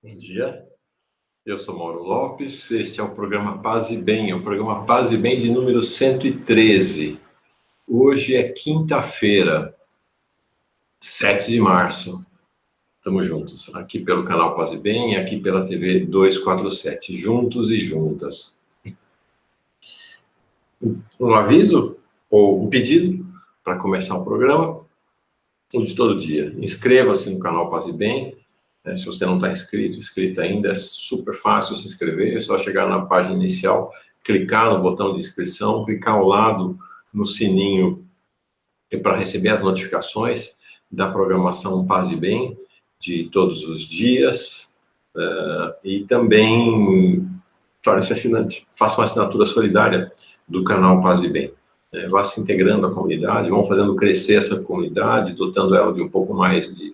Bom dia, eu sou Mauro Lopes, este é o programa Paz e Bem, é o programa Paz e Bem de número 113. Hoje é quinta-feira, 7 de março. Estamos juntos, aqui pelo canal Paz e Bem e aqui pela TV 247, juntos e juntas. Um aviso ou um pedido para começar o programa, o de todo dia. Inscreva-se no canal Paz e Bem. Se você não está inscrita ainda, é super fácil se inscrever, é só chegar na página inicial, clicar no botão de inscrição, clicar ao lado no sininho para receber as notificações da programação Paz e Bem de todos os dias, e também torne-se assinante, faça uma assinatura solidária do canal Paz e Bem. Vá se integrando à comunidade, vão fazendo crescer essa comunidade, dotando ela de um pouco mais de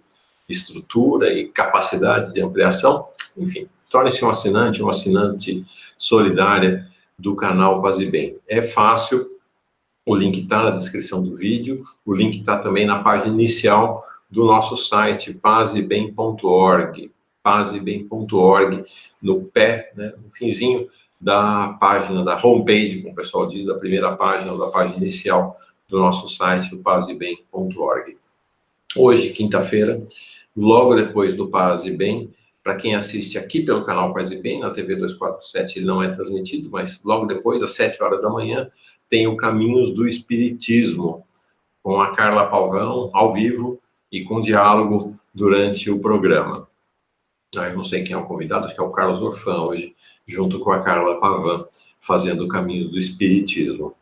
estrutura e capacidade de ampliação. Enfim, torne-se uma assinante solidária do canal Paz e Bem. É fácil, o link está na descrição do vídeo, o link está também na página inicial do nosso site, pazebem.org, pazebem.org, no pé, né, no finzinho da página, da homepage, como o pessoal diz, da primeira página, da página inicial do nosso site, o pazebem.org. Hoje, quinta-feira, logo depois do Paz e Bem, para quem assiste aqui pelo canal Paz e Bem, na TV 247 ele não é transmitido, mas logo depois, às 7 horas da manhã, tem o Caminhos do Espiritismo, com a Carla Pavão, ao vivo, e com diálogo durante o programa. Eu não sei quem é o convidado, acho que é o Carlos Orfan hoje, junto com a Carla Pavão, fazendo o Caminhos do Espiritismo.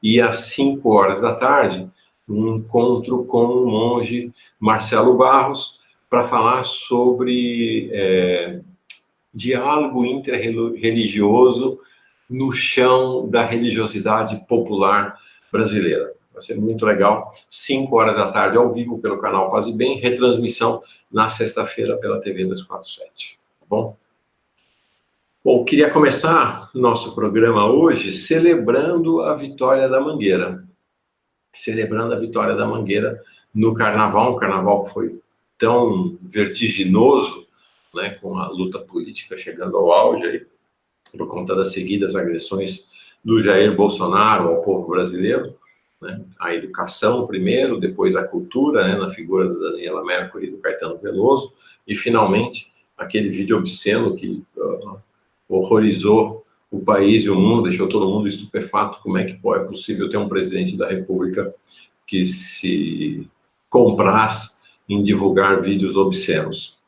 E às 5 horas da tarde, um encontro com o monge Marcelo Barros, para falar sobre diálogo interreligioso no chão da religiosidade popular brasileira. Vai ser muito legal. 5 horas da tarde, ao vivo, pelo canal Paz e Bem, retransmissão na sexta-feira pela TV 247. Tá bom? Bom, queria começar nosso programa hoje celebrando a vitória da Mangueira. Celebrando a vitória da Mangueira no Carnaval, um Carnaval que foi tão vertiginoso, né, com a luta política chegando ao auge, aí, por conta das seguidas agressões do Jair Bolsonaro ao povo brasileiro, né, a educação primeiro, depois a cultura, né, na figura da Daniela Mercury e do Caetano Veloso, e finalmente aquele vídeo obsceno que horrorizou o país e o mundo, deixou todo mundo estupefato. Como é que é possível ter um presidente da República que se compraz em divulgar vídeos obscenos?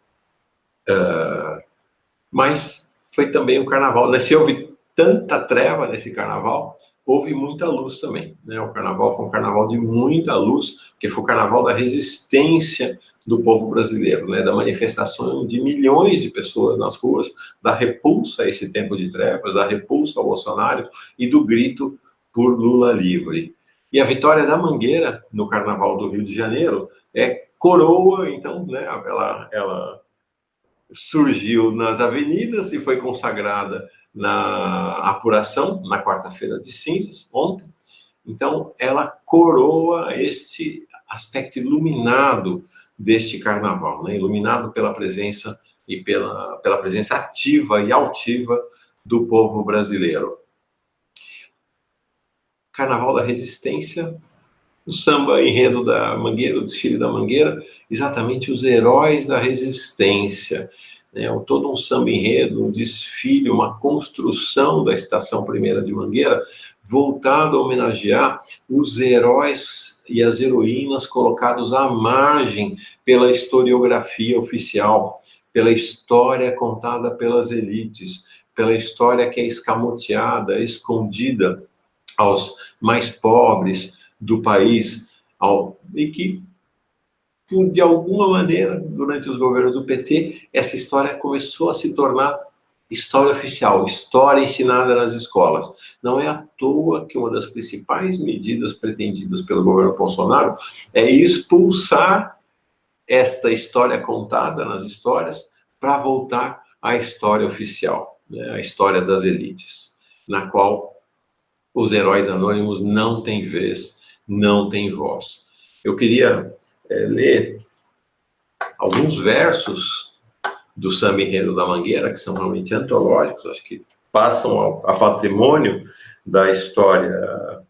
Mas foi também um carnaval, né? Se houve tanta treva nesse carnaval, houve muita luz também, né? O carnaval foi um carnaval de muita luz, porque foi o carnaval da resistência do povo brasileiro, né? Da manifestação de milhões de pessoas nas ruas, da repulsa a esse tempo de trevas, da repulsa ao Bolsonaro e do grito por Lula livre. E a vitória da Mangueira no carnaval do Rio de Janeiro coroa, então, né? Ela surgiu nas avenidas e foi consagrada na apuração, na quarta-feira de cinzas, ontem. Então, ela coroa este aspecto iluminado deste carnaval, né? Iluminado pela presença e pela presença ativa e altiva do povo brasileiro. Carnaval da Resistência, o samba enredo da Mangueira, o desfile da Mangueira, exatamente os heróis da resistência, né? Todo um samba enredo, um desfile, uma construção da Estação Primeira de Mangueira, voltado a homenagear os heróis e as heroínas colocados à margem pela historiografia oficial, pela história contada pelas elites, pela história que é escamoteada, escondida aos mais pobres do país, e que, de alguma maneira, durante os governos do PT, essa história começou a se tornar história oficial, história ensinada nas escolas. Não é à toa que uma das principais medidas pretendidas pelo governo Bolsonaro é expulsar esta história contada nas histórias para voltar à história oficial, né, a história das elites, na qual os heróis anônimos não têm vez, não têm voz. Eu queria ler alguns versos do Samba Enredo da Mangueira, que são realmente antológicos, acho que passam a patrimônio da história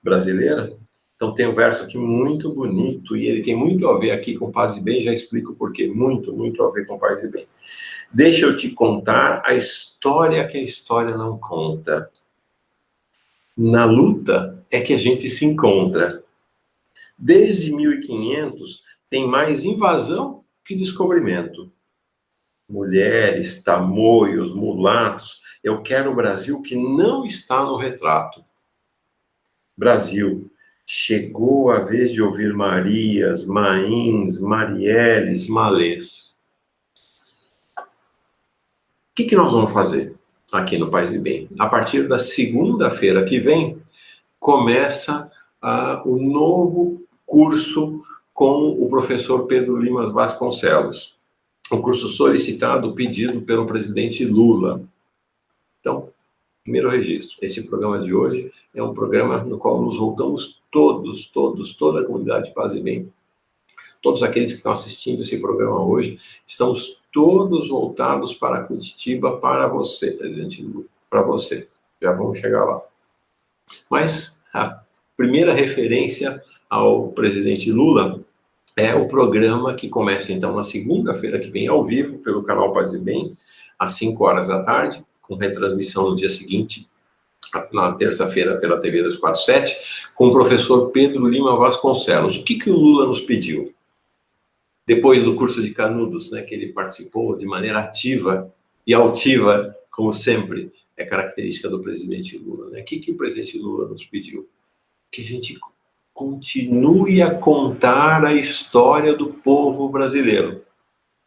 brasileira. Então tem um verso aqui muito bonito, e ele tem muito a ver aqui com Paz e Bem, já explico por quê, muito a ver com Paz e Bem. Deixa eu te contar a história que a história não conta. Na luta é que a gente se encontra. Desde 1500 tem mais invasão que descobrimento. Mulheres, tamoios, mulatos, eu quero o Brasil que não está no retrato. Brasil, chegou a vez de ouvir Marias, Maíns, Marielles, Malês. O que nós vamos fazer aqui no Paz e Bem? A partir da segunda-feira que vem, começa o novo curso com o professor Pedro Lima Vasconcelos. Um curso solicitado, pedido pelo presidente Lula. Então, primeiro registro, esse programa de hoje é um programa no qual nos voltamos toda a comunidade de Paz e Bem, todos aqueles que estão assistindo esse programa hoje, estamos todos voltados para Curitiba, para você, presidente Lula, para você. Já vamos chegar lá. Mas a primeira referência ao presidente Lula é o programa que começa, então, na segunda-feira que vem, ao vivo, pelo canal Paz e Bem, às 5 horas da tarde, com retransmissão no dia seguinte, na terça-feira, pela TV 247, com o professor Pedro Lima Vasconcelos. O que o Lula nos pediu? Depois do curso de Canudos, né, que ele participou de maneira ativa e altiva, como sempre, é característica do presidente Lula, né? O que o presidente Lula nos pediu? Que a gente continue a contar a história do povo brasileiro.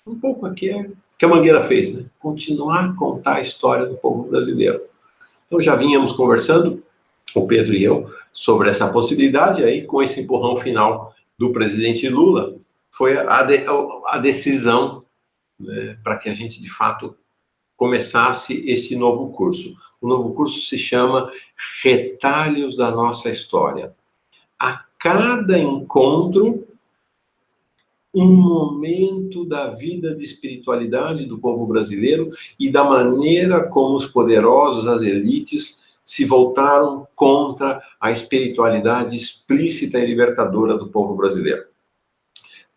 Um pouco aqui é o que a Mangueira fez, né? Continuar a contar a história do povo brasileiro. Então já vínhamos conversando, o Pedro e eu, sobre essa possibilidade, aí com esse empurrão final do presidente Lula, foi a decisão, né, para que a gente, de fato, começasse esse novo curso. O novo curso se chama Retalhos da Nossa História. A cada encontro, um momento da vida de espiritualidade do povo brasileiro e da maneira como os poderosos, as elites, se voltaram contra a espiritualidade explícita e libertadora do povo brasileiro.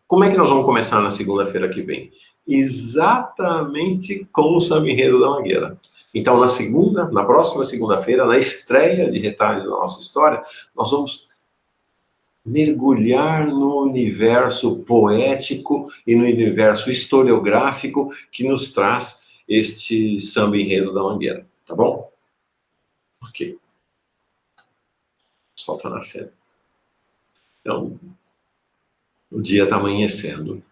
Como é que nós vamos começar na segunda-feira que vem? Exatamente com o Samba Enredo da Mangueira. Então, na próxima segunda-feira, na estreia de Retalhos da Nossa História, nós vamos mergulhar no universo poético e no universo historiográfico que nos traz este Samba Enredo da Mangueira. Tá bom? Ok. O sol está nascendo. Então, o dia está amanhecendo.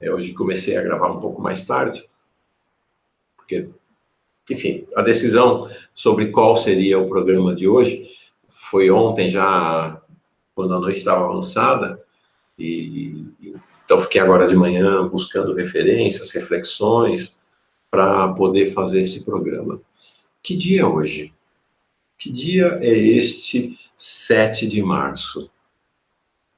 Hoje comecei a gravar um pouco mais tarde, porque, enfim, a decisão sobre qual seria o programa de hoje foi ontem, já quando a noite estava avançada, então fiquei agora de manhã buscando referências, reflexões, para poder fazer esse programa. Que dia é hoje? Que dia é este 7 de março?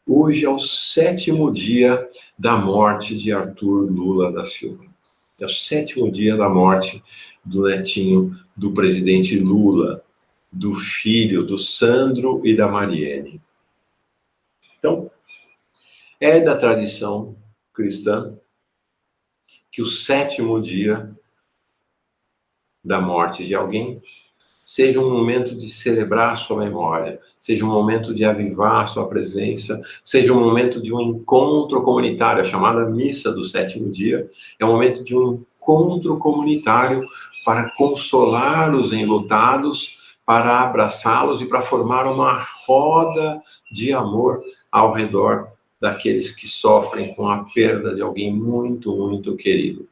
Hoje é o 7º dia da morte de Arthur Lula da Silva. É o 7º dia da morte do netinho do presidente Lula, do filho do Sandro e da Marielle. Então, é da tradição cristã que o 7º dia da morte de alguém seja um momento de celebrar a sua memória, seja um momento de avivar a sua presença, seja um momento de um encontro comunitário, a chamada missa do 7º dia, é um momento de um encontro comunitário para consolar os enlutados, para abraçá-los e para formar uma roda de amor ao redor daqueles que sofrem com a perda de alguém muito querido.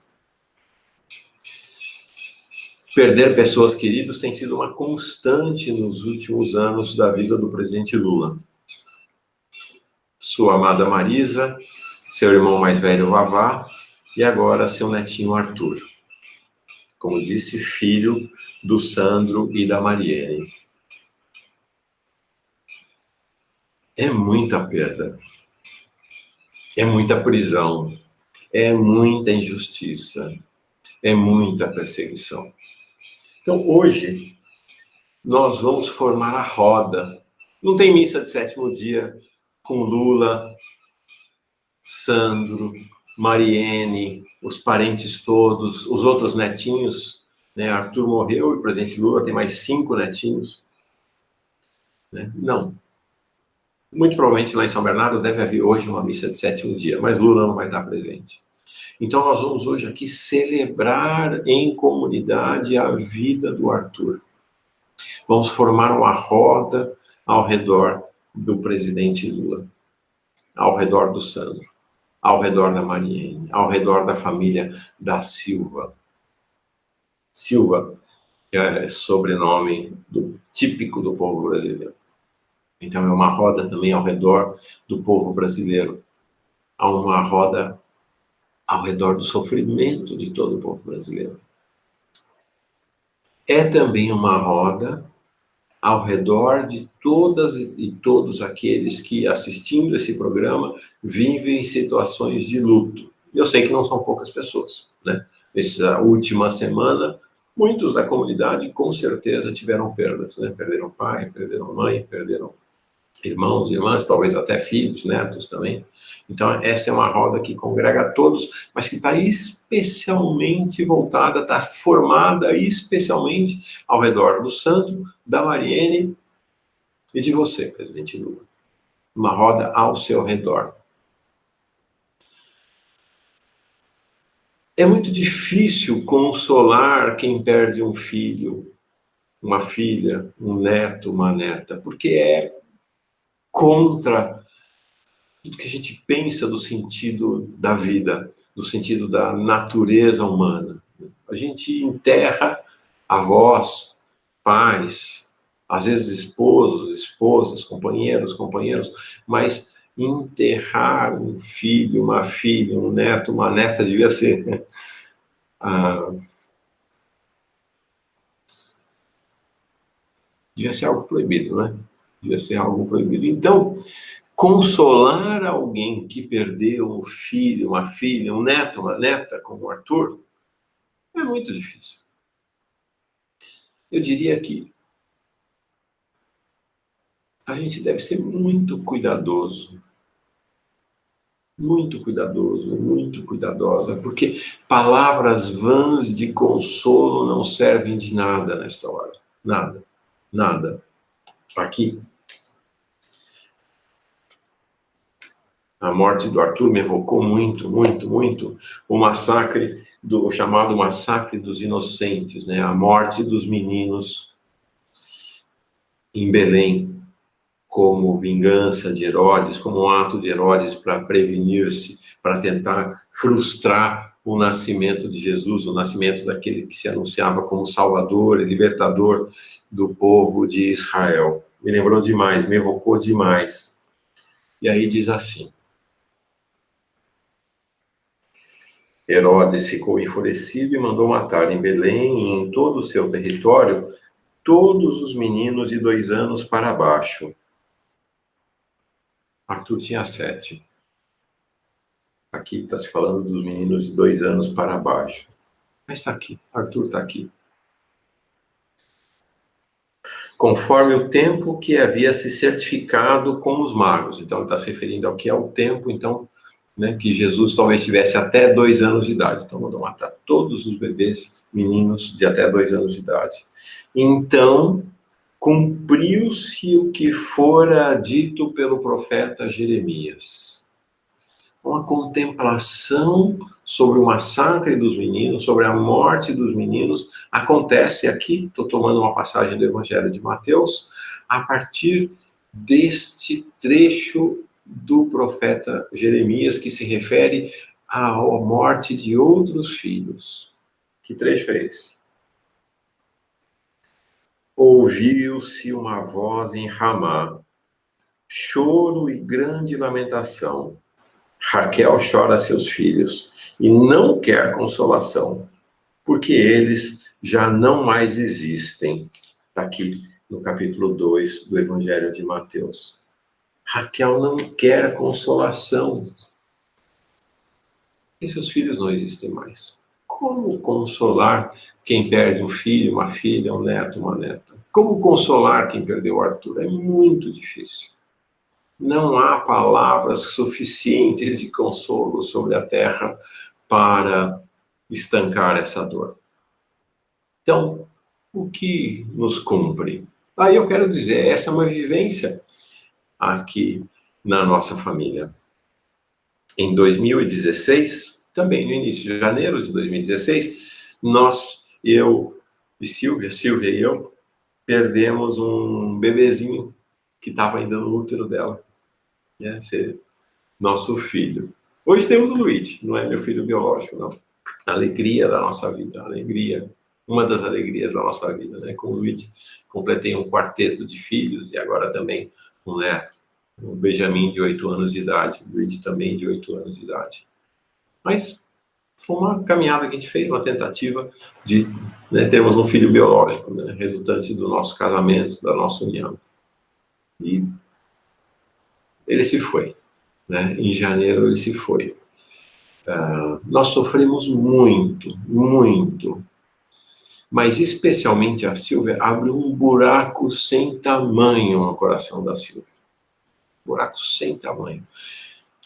Perder pessoas queridas tem sido uma constante nos últimos anos da vida do presidente Lula. Sua amada Marisa, seu irmão mais velho Vavá e agora seu netinho Arthur. Como disse, filho do Sandro e da Marielle. É muita perda. É muita prisão. é muita injustiça, é muita perseguição. Então, hoje, nós vamos formar a roda. Não tem missa de sétimo dia com Lula, Sandro, Mariene, os parentes todos, os outros netinhos, né? Arthur morreu e o presidente Lula tem mais 5 netinhos. Né? Não. Muito provavelmente lá em São Bernardo deve haver hoje uma missa de sétimo dia, mas Lula não vai estar presente. Então nós vamos hoje aqui celebrar em comunidade a vida do Arthur. Vamos formar uma roda ao redor do presidente Lula, ao redor do Sandro, ao redor da Mariene, ao redor da família da Silva. Silva é sobrenome típico do povo brasileiro. Então é uma roda também ao redor do povo brasileiro. Há uma roda ao redor do sofrimento de todo o povo brasileiro. É também uma roda ao redor de todas e todos aqueles que, assistindo esse programa, vivem situações de luto. Eu sei que não são poucas pessoas, né? Nessa última semana, muitos da comunidade, com certeza, tiveram perdas, né? Perderam pai, perderam mãe, perderam irmãos, irmãs, talvez até filhos, netos também. Então, essa é uma roda que congrega a todos, mas que está especialmente voltada, está formada especialmente ao redor do Sandro, da Mariene e de você, presidente Lula. Uma roda ao seu redor. É muito difícil consolar quem perde um filho, uma filha, um neto, uma neta, porque é contra tudo que a gente pensa do sentido da vida, do sentido da natureza humana. A gente enterra avós, pais, às vezes esposos, esposas, companheiros, mas enterrar um filho, uma filha, um neto, uma neta devia ser devia ser algo proibido, né? Devia ser algo proibido. Então, consolar alguém que perdeu um filho, uma filha, um neto, uma neta, como o Arthur, é muito difícil. Eu diria que a gente deve ser muito cuidadoso, muito cuidadoso, muito cuidadosa, porque palavras vãs de consolo não servem de nada nesta hora. Nada, nada. Aqui, a morte do Arthur me evocou muito o massacre, o chamado massacre dos inocentes, né? A morte dos meninos em Belém, como vingança de Herodes, como um ato de Herodes para prevenir-se, para tentar frustrar o nascimento de Jesus, o nascimento daquele que se anunciava como Salvador e Libertador do povo de Israel. Me lembrou demais, me evocou demais. E aí diz assim: Herodes ficou enfurecido e mandou matar em Belém e em todo o seu território todos os meninos de 2 anos para baixo. Arthur tinha 7. Aqui está se falando dos meninos de 2 anos para baixo. Mas está aqui, Arthur está aqui. Conforme o tempo que havia se certificado com os magos. Então, ele está se referindo ao que é o tempo, então, né, que Jesus talvez tivesse até 2 anos de idade. Então, mandou matar todos os bebês, meninos de até 2 anos de idade. Então, cumpriu-se o que fora dito pelo profeta Jeremias. Uma contemplação sobre o massacre dos meninos, sobre a morte dos meninos, acontece aqui, estou tomando uma passagem do Evangelho de Mateus, a partir deste trecho do profeta Jeremias, que se refere à morte de outros filhos. Que trecho é esse? Ouviu-se uma voz em Ramá, choro e grande lamentação. Raquel chora seus filhos e não quer consolação, porque eles já não mais existem. Está aqui no capítulo 2 do Evangelho de Mateus. Raquel não quer consolação. seus filhos não existem mais. Como consolar quem perde um filho, uma filha, um neto, uma neta? Como consolar quem perdeu o Arthur? É muito difícil. Não há palavras suficientes de consolo sobre a terra para estancar essa dor. Então, o que nos cumpre? Aí eu quero dizer, essa é uma vivência aqui na nossa família. Em 2016, também no início de janeiro de 2016, eu e Silvia e eu, perdemos um bebezinho que estava ainda no útero dela, né? Ser nosso filho. Hoje temos o Luigi, não é meu filho biológico, não. A alegria da nossa vida, alegria, uma das alegrias da nossa vida, né? Com o Luigi, completei um quarteto de filhos e agora também um neto. O Benjamin, de 8 anos de idade, o Luigi também de 8 anos de idade. Mas foi uma caminhada que a gente fez, uma tentativa de, né, termos um filho biológico, né, resultante do nosso casamento, da nossa união. E ele se foi, né? Em janeiro ele se foi. Nós sofremos muito, muito. Mas especialmente a Silvia abriu um buraco sem tamanho no coração da Silvia. Buraco sem tamanho.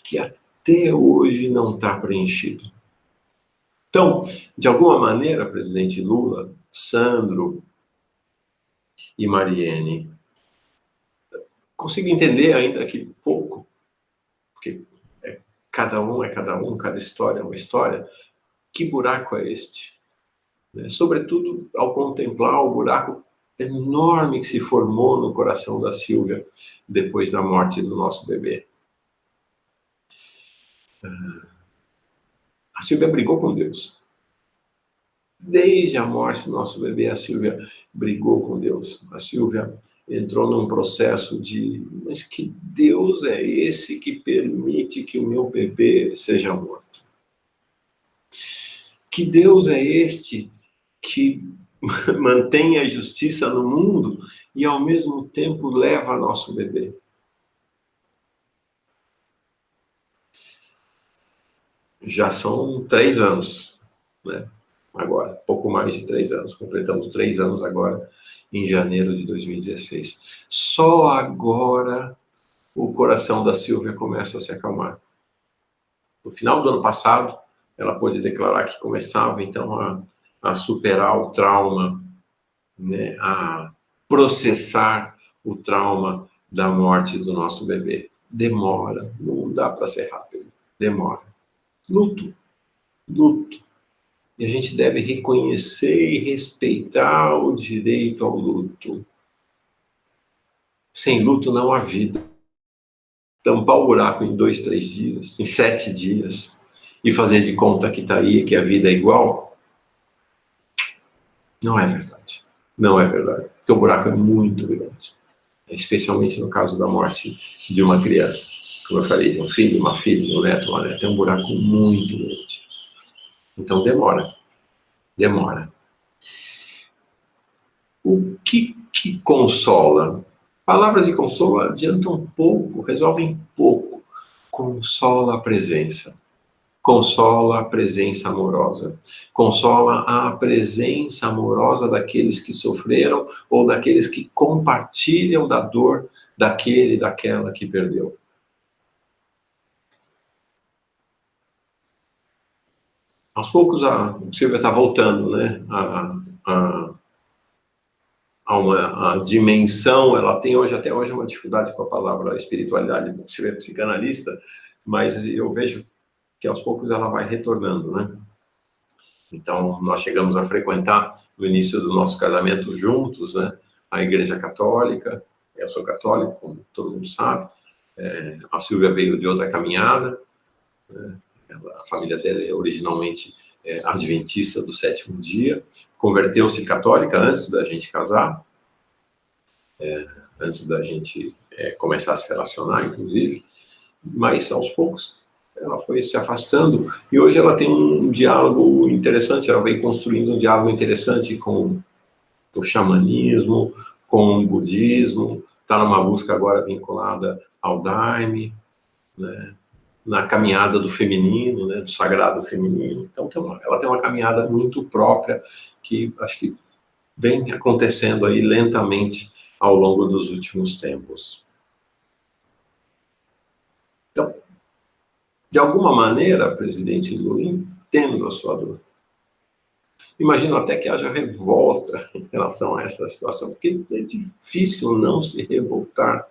Que até hoje não está preenchido. Então, de alguma maneira, presidente Lula, Sandro e Mariene, consigo entender ainda que pouco, porque cada um é cada um, cada história é uma história, que buraco é este? Sobretudo ao contemplar o buraco enorme que se formou no coração da Silvia depois da morte do nosso bebê. A Silvia brigou com Deus. Desde a morte do nosso bebê, a Silvia brigou com Deus. A Silvia entrou num processo de, mas que Deus é esse que permite que o meu bebê seja morto? Que Deus é este que mantém a justiça no mundo e, ao mesmo tempo, leva nosso bebê? Já são 3 anos, né? Agora, pouco mais de 3 anos. Completamos 3 anos agora, em janeiro de 2016. Só agora o coração da Silvia começa a se acalmar. No final do ano passado, ela pôde declarar que começava, então, a superar o trauma, né? A processar o trauma da morte do nosso bebê. Demora, não dá para ser rápido, demora. Luto. E a gente deve reconhecer e respeitar o direito ao luto. Sem luto não há vida. Tampar o buraco em 2, 3 dias, em 7 dias, e fazer de conta que está aí, que a vida é igual, não é verdade. Não é verdade. Porque o buraco é muito grande. Especialmente no caso da morte de uma criança. Como eu falei, de um filho, uma filha, um neto, uma neta. É um buraco muito grande. Então demora. O que consola? Palavras de consolo adiantam pouco, resolvem pouco. Consola a presença. Consola a presença amorosa. Consola a presença amorosa daqueles que sofreram ou daqueles que compartilham da dor daquele, daquela que perdeu. Aos poucos a Silvia está voltando, né? A uma dimensão, ela tem até hoje uma dificuldade com a palavra espiritualidade, se é psicanalista, mas eu vejo que aos poucos ela vai retornando, né? Então, nós chegamos a frequentar, no início do nosso casamento juntos, né, a Igreja Católica. Eu sou católico, como todo mundo sabe. A Silvia veio de outra caminhada, né? A família dela é originalmente adventista do 7º dia, converteu-se católica antes da gente casar, antes da gente começar a se relacionar, inclusive, mas aos poucos ela foi se afastando e hoje ela tem um diálogo interessante, ela vem construindo um diálogo interessante com o xamanismo, com o budismo, está numa busca agora vinculada ao Daime, né? na caminhada do feminino, né, do sagrado feminino. Então, ela tem uma caminhada muito própria, que acho que vem acontecendo aí lentamente ao longo dos últimos tempos. Então, de alguma maneira, presidente Lula, entendo a sua dor. Imagino até que haja revolta em relação a essa situação, porque é difícil não se revoltar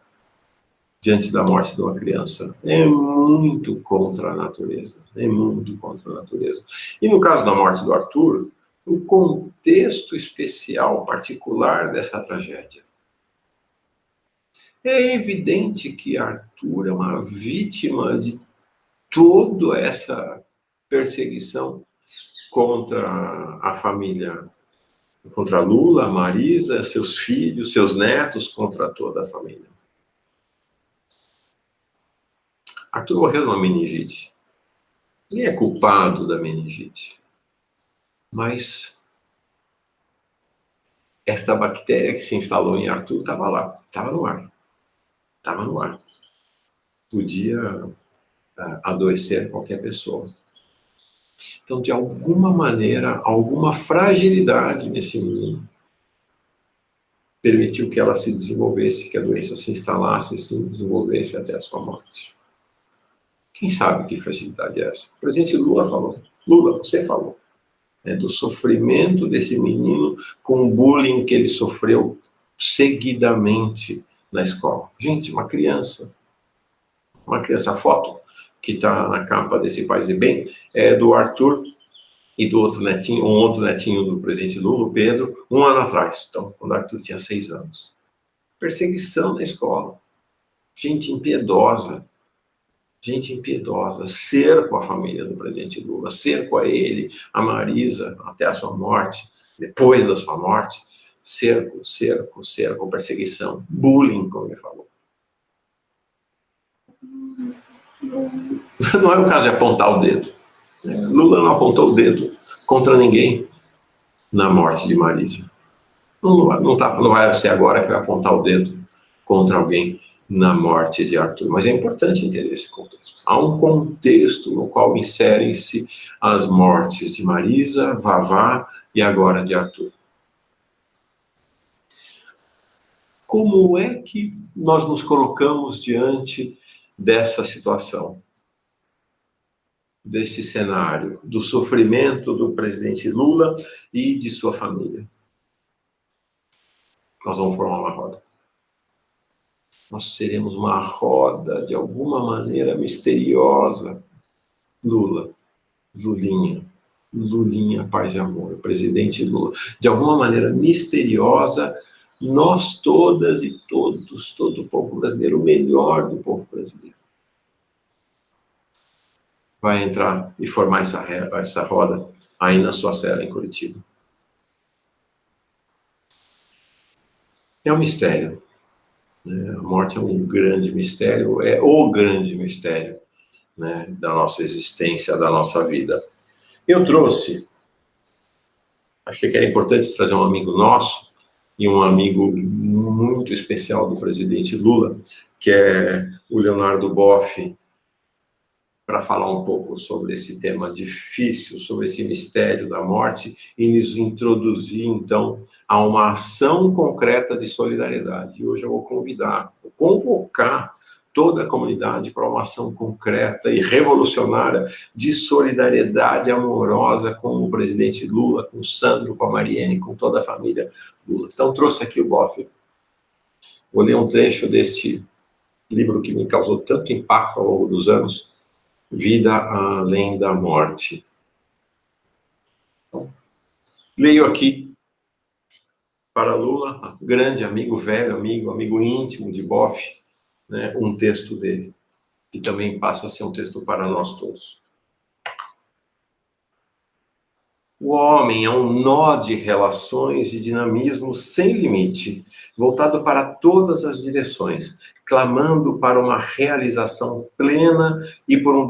diante da morte de uma criança. É muito contra a natureza. É muito contra a natureza. E no caso da morte do Arthur, o contexto especial, particular dessa tragédia. É evidente que Arthur é uma vítima de toda essa perseguição contra a família, contra Lula, Marisa, seus filhos, seus netos, contra toda a família. Arthur morreu numa meningite. Ele é culpado da meningite. Mas esta bactéria que se instalou em Arthur estava lá, estava no ar. Estava no ar. Podia adoecer qualquer pessoa. Então, de alguma maneira, alguma fragilidade nesse menino permitiu que ela se desenvolvesse, que a doença se instalasse e se desenvolvesse até a sua morte. Quem sabe que fragilidade é essa? O presidente Lula falou. Lula, você falou. Do sofrimento desse menino com o bullying que ele sofreu seguidamente na escola. Gente, uma criança, a foto que está na capa desse Paz e Bem é do Arthur e do outro netinho, um outro netinho do presidente Lula, o Pedro, um ano atrás, então, quando Arthur tinha 6 anos. Perseguição na escola. Gente impiedosa, cerco a família do presidente Lula, cerco a ele, a Marisa, até a sua morte, depois da sua morte, cerco, perseguição, bullying, como ele falou. Não é o caso de apontar o dedo. Lula não apontou o dedo contra ninguém na morte de Marisa. Não vai ser agora que vai apontar o dedo contra alguém na morte de Arthur. Mas é importante entender esse contexto. Há um contexto no qual inserem-se as mortes de Marisa, Vavá e agora de Arthur. Como é que nós nos colocamos diante dessa situação? Desse cenário, do sofrimento do presidente Lula e de sua família? Nós vamos formar uma roda. Nós seremos uma roda, de alguma maneira misteriosa. Lulinha, paz e amor, presidente Lula. De alguma maneira misteriosa, nós todas e todos, todo o povo brasileiro, o melhor do povo brasileiro, vai entrar e formar essa roda aí na sua cela em Curitiba. É um mistério. A morte é um grande mistério, é o grande mistério, né, da nossa existência, da nossa vida. Eu achei que era importante trazer um amigo nosso e um amigo muito especial do presidente Lula, que é o Leonardo Boff, para falar um pouco sobre esse tema difícil, sobre esse mistério da morte e nos introduzir, então, a uma ação concreta de solidariedade. E hoje eu vou convocar toda a comunidade para uma ação concreta e revolucionária de solidariedade amorosa com o presidente Lula, com o Sandro, com a Mariene, com toda a família Lula. Então, trouxe aqui o Boff. Vou ler um trecho deste livro que me causou tanto impacto ao longo dos anos, Vida Além da Morte. Então, leio aqui para Lula, grande amigo, velho amigo íntimo de Boff, né, um texto dele, que também passa a ser um texto para nós todos. O homem é um nó de relações e dinamismo sem limite, voltado para todas as direções, clamando para uma realização plena e por um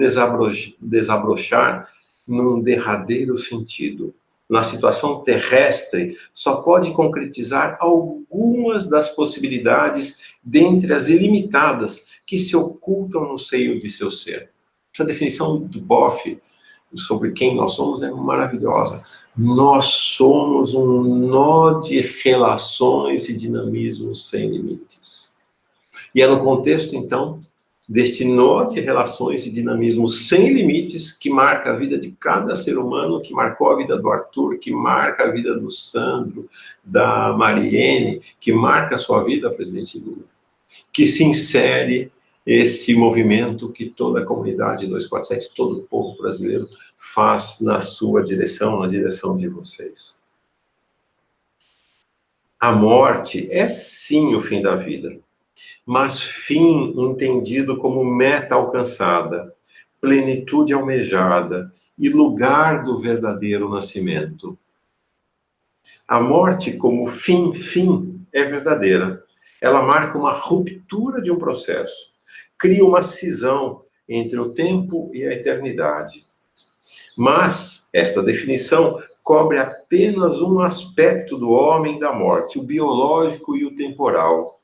desabrochar num derradeiro sentido. Na situação terrestre, só pode concretizar algumas das possibilidades dentre as ilimitadas que se ocultam no seio de seu ser. Essa definição do Boff sobre quem nós somos é maravilhosa. Nós somos um nó de relações e dinamismos sem limites. E é no contexto, então, deste nó de relações e dinamismos sem limites que marca a vida de cada ser humano, que marcou a vida do Arthur, que marca a vida do Sandro, da Mariene, que marca a sua vida, presidente Lula, que se insere este movimento que toda a comunidade 247, todo o povo brasileiro faz na sua direção, na direção de vocês. A morte é sim o fim da vida, mas fim entendido como meta alcançada, plenitude almejada e lugar do verdadeiro nascimento. A morte como fim é verdadeira. Ela marca uma ruptura de um processo, cria uma cisão entre o tempo e a eternidade. Mas esta definição cobre apenas um aspecto do homem e da morte, o biológico e o temporal.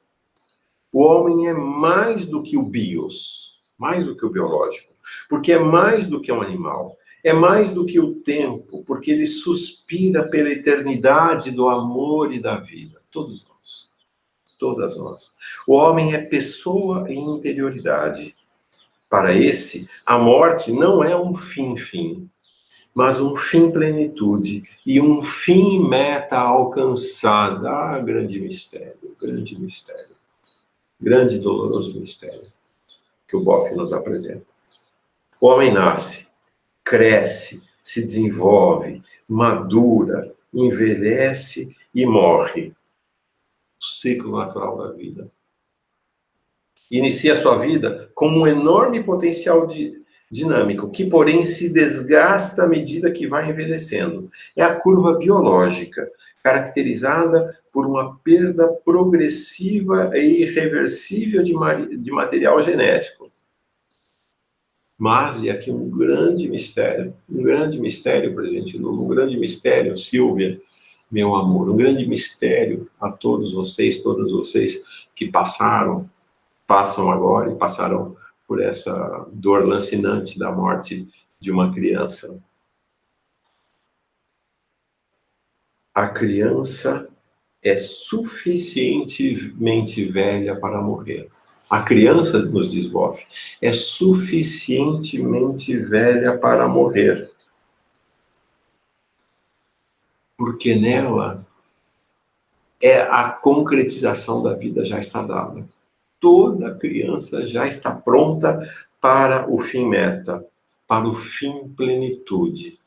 O homem é mais do que o bios, mais do que o biológico, porque é mais do que um animal, é mais do que o tempo, porque ele suspira pela eternidade do amor e da vida. Todos nós, todas nós. O homem é pessoa em interioridade. Para esse, a morte não é um fim, mas um fim plenitude e um fim meta alcançada. Ah, grande mistério, grande mistério. Grande e doloroso mistério que o Boff nos apresenta. O homem nasce, cresce, se desenvolve, madura, envelhece e morre. O ciclo natural da vida. Inicia sua vida com um enorme potencial dinâmico, que, porém, se desgasta à medida que vai envelhecendo. É a curva biológica, caracterizada por uma perda progressiva e irreversível de material genético. Mas, e aqui um grande mistério, presidente Lula, um grande mistério, Silvia, meu amor, um grande mistério a todos vocês, todas vocês que passam agora e passarão por essa dor lancinante da morte de uma criança. A criança é suficientemente velha para morrer. A criança, nos diz Boff, é suficientemente velha para morrer. Porque nela a concretização da vida já está dada. Toda criança já está pronta para o fim meta, para o fim plenitude.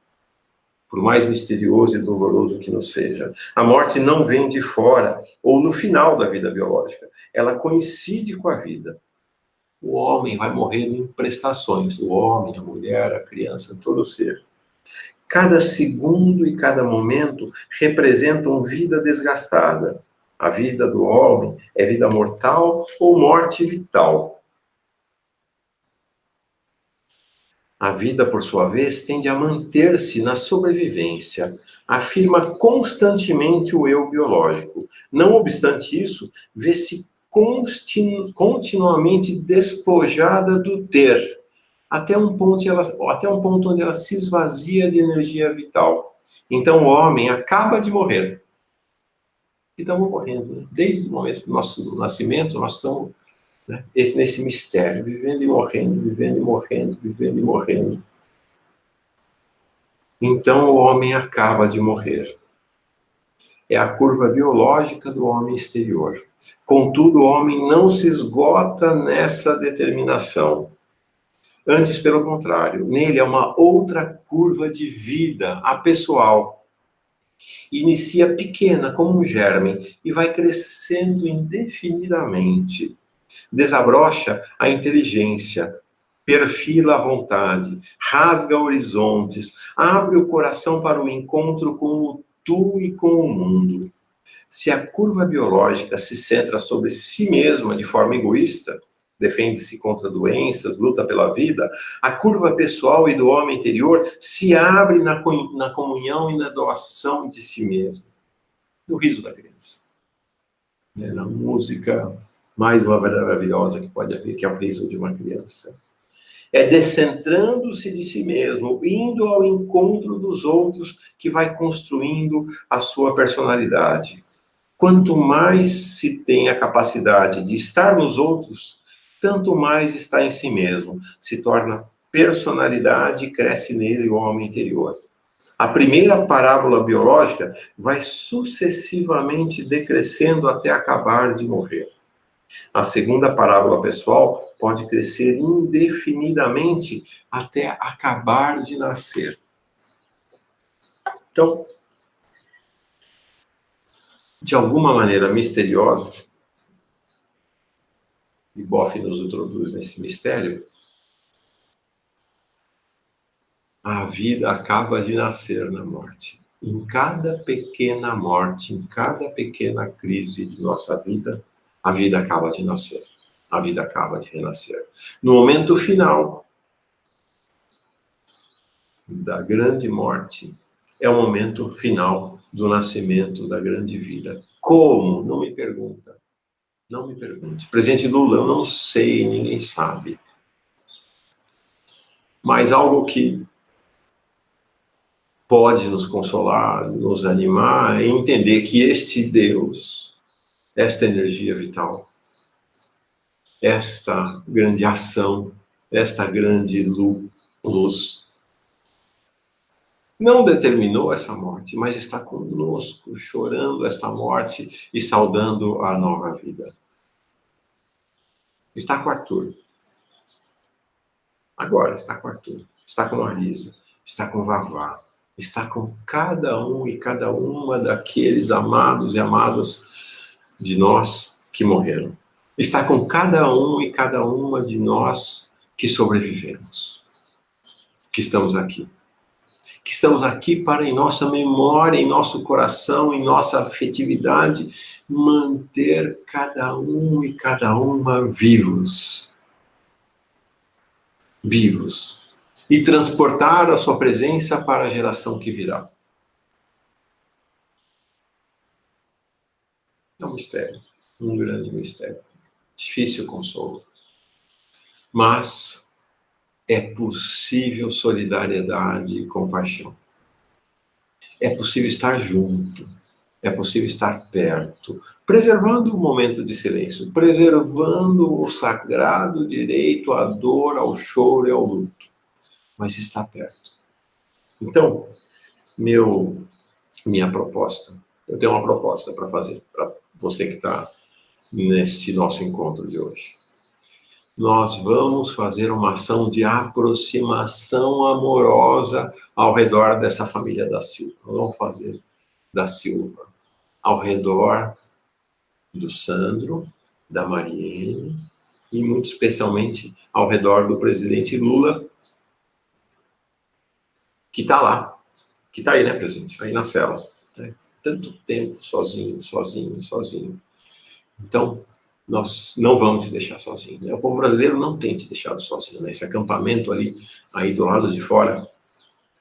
Por mais misterioso e doloroso que nos seja. A morte não vem de fora, ou no final da vida biológica. Ela coincide com a vida. O homem vai morrer em prestações. O homem, a mulher, a criança, todo ser. Cada segundo e cada momento representam vida desgastada. A vida do homem é vida mortal ou morte vital. A vida, por sua vez, tende a manter-se na sobrevivência, afirma constantemente o eu biológico. Não obstante isso, vê-se continuamente despojada do ter, até um ponto onde ela se esvazia de energia vital. Então o homem acaba de morrer. E estamos morrendo, né? Desde o momento do nosso nascimento, nós estamos nesse mistério, vivendo e morrendo, vivendo e morrendo, vivendo e morrendo. Então o homem acaba de morrer. É a curva biológica do homem exterior. Contudo, o homem não se esgota nessa determinação. Antes, pelo contrário, nele é uma outra curva de vida, a pessoal. Inicia pequena, como um germe, e vai crescendo indefinidamente. Desabrocha a inteligência, perfila a vontade, rasga horizontes, abre o coração para o encontro com o tu e com o mundo. Se a curva biológica se centra sobre si mesma de forma egoísta, defende-se contra doenças, luta pela vida, a curva pessoal e do homem interior se abre na comunhão e na doação de si mesmo. No riso da criança. Na música mais maravilhosa que pode haver, que é o riso de uma criança. É descentrando-se de si mesmo, indo ao encontro dos outros, que vai construindo a sua personalidade. Quanto mais se tem a capacidade de estar nos outros, tanto mais está em si mesmo. Se torna personalidade e cresce nele o homem interior. A primeira parábola biológica vai sucessivamente decrescendo até acabar de morrer. A segunda parábola pessoal pode crescer indefinidamente até acabar de nascer. Então, de alguma maneira misteriosa, e Boff nos introduz nesse mistério, a vida acaba de nascer na morte. Em cada pequena morte, em cada pequena crise de nossa vida, a vida acaba de nascer. A vida acaba de renascer. No momento final da grande morte, é o momento final do nascimento da grande vida. Como? Não me pergunta. Não me pergunte. Presidente Lula, eu não sei, ninguém sabe. Mas algo que pode nos consolar, nos animar, é entender que este Deus, esta energia vital, esta grande ação, esta grande luz, não determinou essa morte, mas está conosco, chorando esta morte e saudando a nova vida. Está com Arthur. Agora está com Arthur. Está com Marisa. Está com Vavá. Está com cada um e cada uma daqueles amados e amadas de nós que morreram. Está com cada um e cada uma de nós que sobrevivemos. Que estamos aqui. Que estamos aqui para, em nossa memória, em nosso coração, em nossa afetividade, manter cada um e cada uma vivos. Vivos. E transportar a sua presença para a geração que virá. É um mistério. Um grande mistério. Difícil consolo. Mas é possível solidariedade e compaixão. É possível estar junto. É possível estar perto. Preservando o momento de silêncio. Preservando o sagrado direito à dor, ao choro e ao luto. Mas está perto. Então, minha proposta. Eu tenho uma proposta para fazer, para você que está neste nosso encontro de hoje. Nós vamos fazer uma ação de aproximação amorosa ao redor dessa família da Silva. Nós vamos fazer da Silva ao redor do Sandro, da Mariene e muito especialmente ao redor do presidente Lula, que está lá, que está aí, né, presidente? Aí na cela. Né? Tanto tempo sozinho. Então, nós não vamos te deixar sozinho. Né? O povo brasileiro não tem te deixado sozinho. Né? Esse acampamento ali, aí do lado de fora,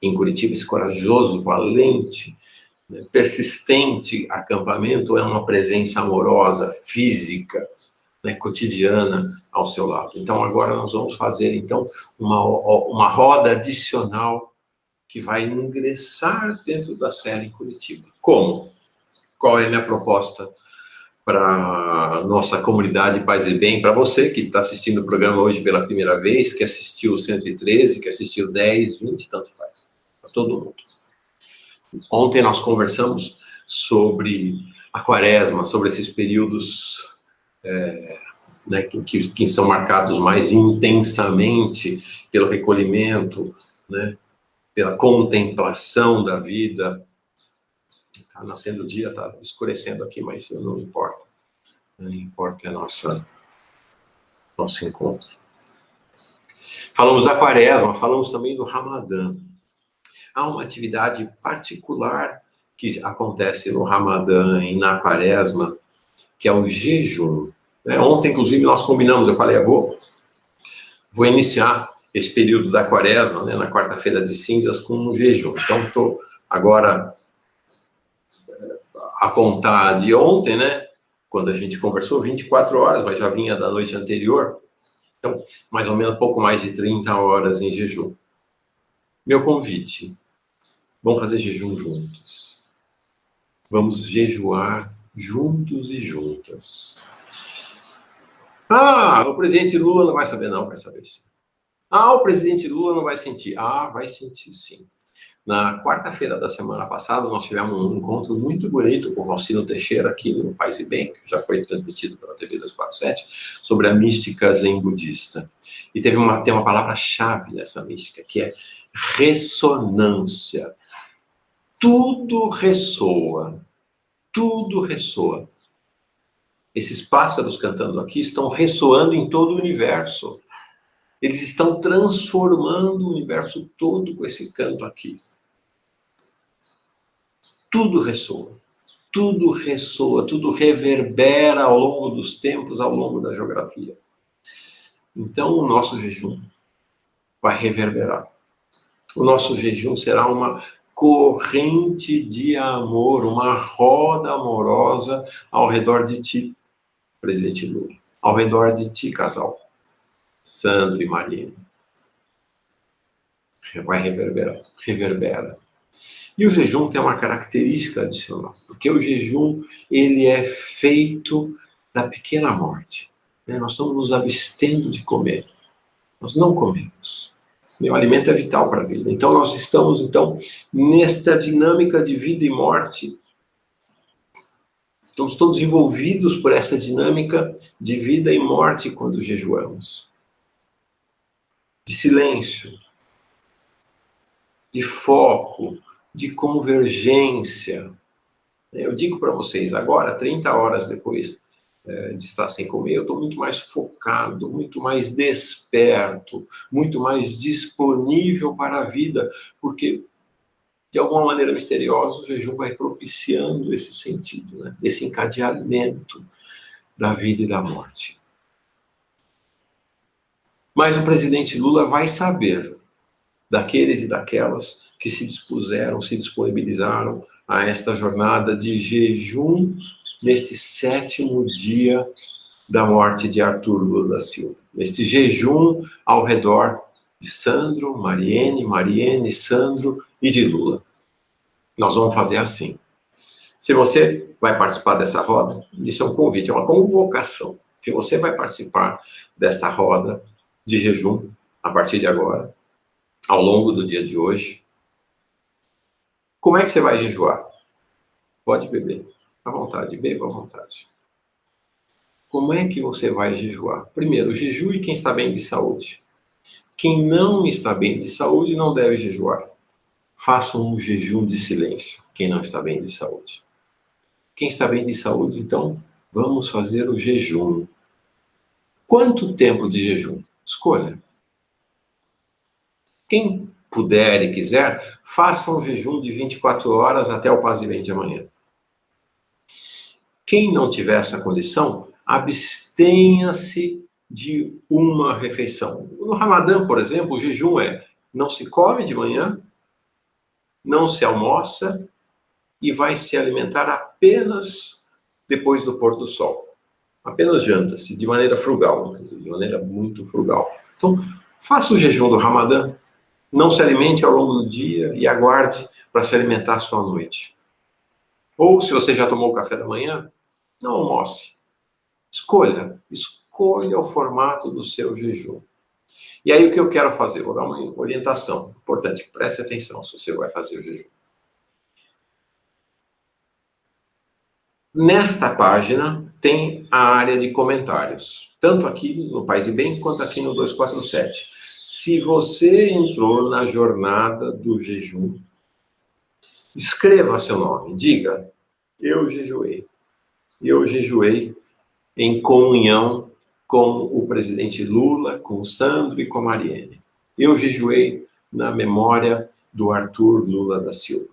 em Curitiba, esse corajoso, valente, né, persistente acampamento é uma presença amorosa, física, né, cotidiana ao seu lado. Então, agora nós vamos fazer, então, uma roda adicional que vai ingressar dentro da série em Curitiba. Como? Qual é a minha proposta para nossa comunidade Paz e Bem, para você que está assistindo o programa hoje pela primeira vez, que assistiu o 113, que assistiu 10, 20, tanto faz, para todo mundo. Ontem nós conversamos sobre a quaresma, sobre esses períodos né, que são marcados mais intensamente pelo recolhimento, né, pela contemplação da vida. Está nascendo o dia, está escurecendo aqui, mas isso não importa. Não importa nosso encontro. Falamos da quaresma, falamos também do Ramadã. Há uma atividade particular que acontece no Ramadã e na quaresma, que é o jejum. Ontem, inclusive, nós combinamos, eu falei, vou iniciar esse período da quaresma, né, na quarta-feira de cinzas, com um jejum. Então, estou agora a contar de ontem, né, quando a gente conversou, 24 horas, mas já vinha da noite anterior. Então, mais ou menos pouco mais de 30 horas em jejum. Meu convite, vamos fazer jejum juntos. Vamos jejuar juntos e juntas. Ah, o presidente Lula não vai saber, não, vai saber sim. Ah, o presidente Lula não vai sentir. Ah, vai sentir sim. Na quarta-feira da semana passada, nós tivemos um encontro muito bonito com o Valcino Teixeira aqui no Paz e Bem, que já foi transmitido pela TV 247, sobre a mística zen budista. E tem uma palavra-chave nessa mística, que é ressonância. Tudo ressoa. Tudo ressoa. Esses pássaros cantando aqui estão ressoando em todo o universo. Eles estão transformando o universo todo com esse canto aqui. Tudo ressoa, tudo reverbera ao longo dos tempos, ao longo da geografia. Então, o nosso jejum vai reverberar. O nosso jejum será uma corrente de amor, uma roda amorosa ao redor de ti, presidente Lula, ao redor de ti, casal, Sandro e Mariana. Vai reverberar, reverbera. E o jejum tem uma característica adicional, porque o jejum, ele é feito da pequena morte. Né? Nós estamos nos abstendo de comer. Nós não comemos. O alimento é vital para a vida. Então, nós estamos, nesta dinâmica de vida e morte. Estamos todos envolvidos por essa dinâmica de vida e morte quando jejuamos. De silêncio, de foco, de convergência. Eu digo para vocês, agora, 30 horas depois de estar sem comer, eu estou muito mais focado, muito mais desperto, muito mais disponível para a vida, porque, de alguma maneira misteriosa, o jejum vai propiciando esse sentido, né? Esse encadeamento da vida e da morte. Mas o presidente Lula vai saber daqueles e daquelas que se dispuseram, se disponibilizaram a esta jornada de jejum neste 7º dia da morte de Arthur Lula da Silva. Neste jejum ao redor de Sandro, Mariene, Sandro e de Lula. Nós vamos fazer assim. Se você vai participar dessa roda, isso é um convite, é uma convocação. Se você vai participar dessa roda de jejum a partir de agora, ao longo do dia de hoje, como é que você vai jejuar? Pode beber à vontade, beba à vontade. Como é que você vai jejuar? Primeiro, jejue quem está bem de saúde. Quem não está bem de saúde não deve jejuar. Faça um jejum de silêncio, quem não está bem de saúde. Quem está bem de saúde, então, vamos fazer o jejum. Quanto tempo de jejum? Escolha. Quem puder e quiser, faça um jejum de 24 horas até o Paz e Bem de amanhã. Quem não tiver essa condição, abstenha-se de uma refeição. No Ramadã, por exemplo, o jejum é: não se come de manhã, não se almoça e vai se alimentar apenas depois do pôr do sol. Apenas janta-se, de maneira frugal, de maneira muito frugal. Então, faça o jejum do Ramadã, não se alimente ao longo do dia e aguarde para se alimentar só à noite. Ou, se você já tomou o café da manhã, não almoce. Escolha o formato do seu jejum. E aí o que eu quero fazer? Vou dar uma orientação importante, preste atenção se você vai fazer o jejum. Nesta página tem a área de comentários, tanto aqui no Paz e Bem quanto aqui no 247. Se você entrou na jornada do jejum, escreva seu nome, diga: eu jejuei. Eu jejuei em comunhão com o presidente Lula, com o Sandro e com a Mariene. Eu jejuei na memória do Arthur Lula da Silva.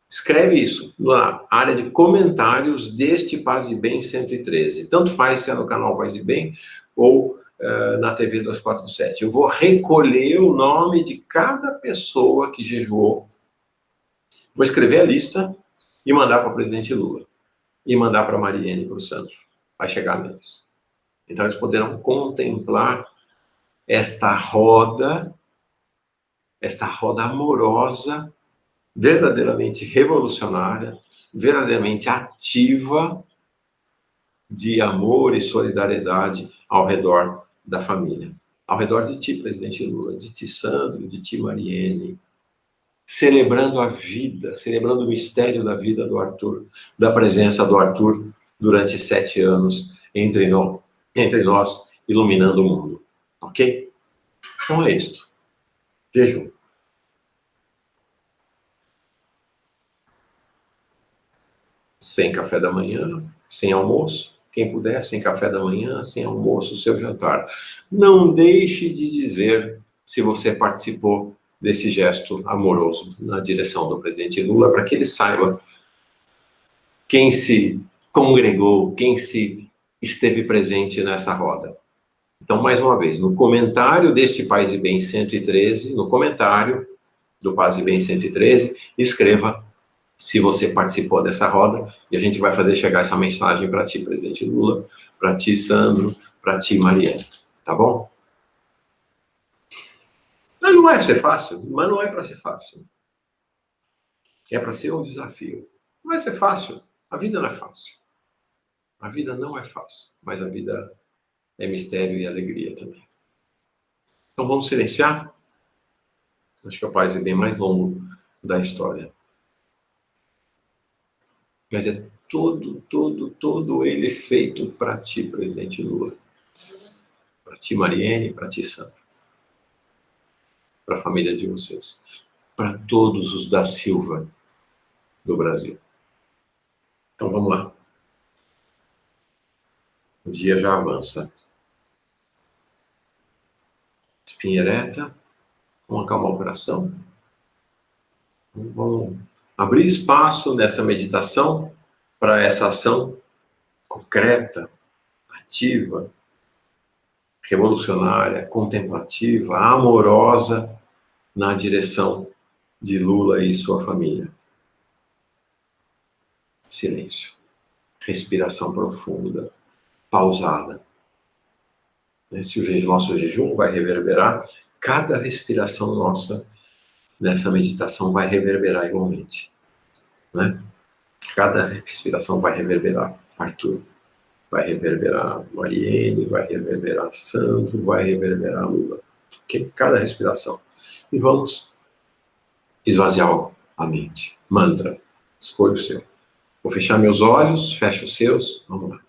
Escreve isso na área de comentários deste Paz e Bem 113. Tanto faz se é no canal Paz e Bem ou na TV 247. Eu vou recolher o nome de cada pessoa que jejuou. Vou escrever a lista e mandar para o presidente Lula. E mandar para a Mariene e para o Sandro. Vai chegar neles. Então, eles poderão contemplar esta roda amorosa, verdadeiramente revolucionária, verdadeiramente ativa de amor e solidariedade ao redor da família. Ao redor de ti, presidente Lula, de ti, Sandro, de ti, Mariene, celebrando a vida, celebrando o mistério da vida do Arthur, da presença do Arthur durante 7 anos entre nós, iluminando o mundo. Ok? Então é isto. Jejum. Sem café da manhã, sem almoço. Quem puder, sem café da manhã, sem almoço, seu jantar. Não deixe de dizer se você participou desse gesto amoroso na direção do presidente Lula, para que ele saiba quem se congregou, quem se esteve presente nessa roda. Então, mais uma vez, no comentário deste Paz e Bem 113, no comentário do Paz e Bem 113, escreva se você participou dessa roda, e a gente vai fazer chegar essa mensagem para ti, presidente Lula, para ti, Sandro, para ti, Mariana. Tá bom? Mas não vai ser fácil, mas não é para ser fácil. É para ser um desafio. Não vai ser fácil. A vida não é fácil. A vida não é fácil, mas a vida é mistério e alegria também. Então vamos silenciar? Acho que é o Paz e Bem mais longo da história. Mas é todo ele feito para ti, presidente Lula. Para ti, Mariene, para ti, Sandro. Para a família de vocês. Para todos os da Silva do Brasil. Então vamos lá. O dia já avança. Espinha ereta. Vamos acalmar o coração. Vamos abrir espaço nessa meditação para essa ação concreta, ativa, revolucionária, contemplativa, amorosa na direção de Lula e sua família. Silêncio. Respiração profunda, pausada. Se o nosso jejum vai reverberar, cada respiração nossa nessa meditação vai reverberar igualmente. Né? Cada respiração vai reverberar. Arthur, vai reverberar Mariene, vai reverberar Sandro, vai reverberar Lula. Okay? Cada respiração. E vamos esvaziar a mente. Mantra. Escolha o seu. Vou fechar meus olhos, fecha os seus. Vamos lá.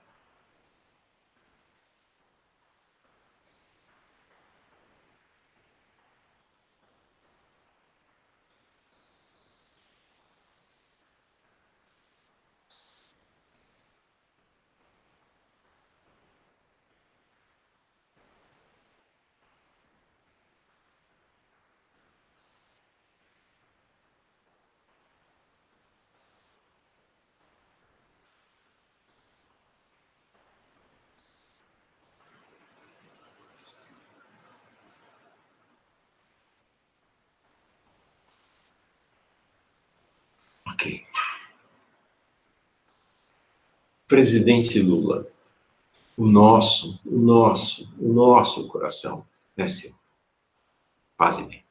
Ok. Presidente Lula, o nosso coração é seu. Paz e bem.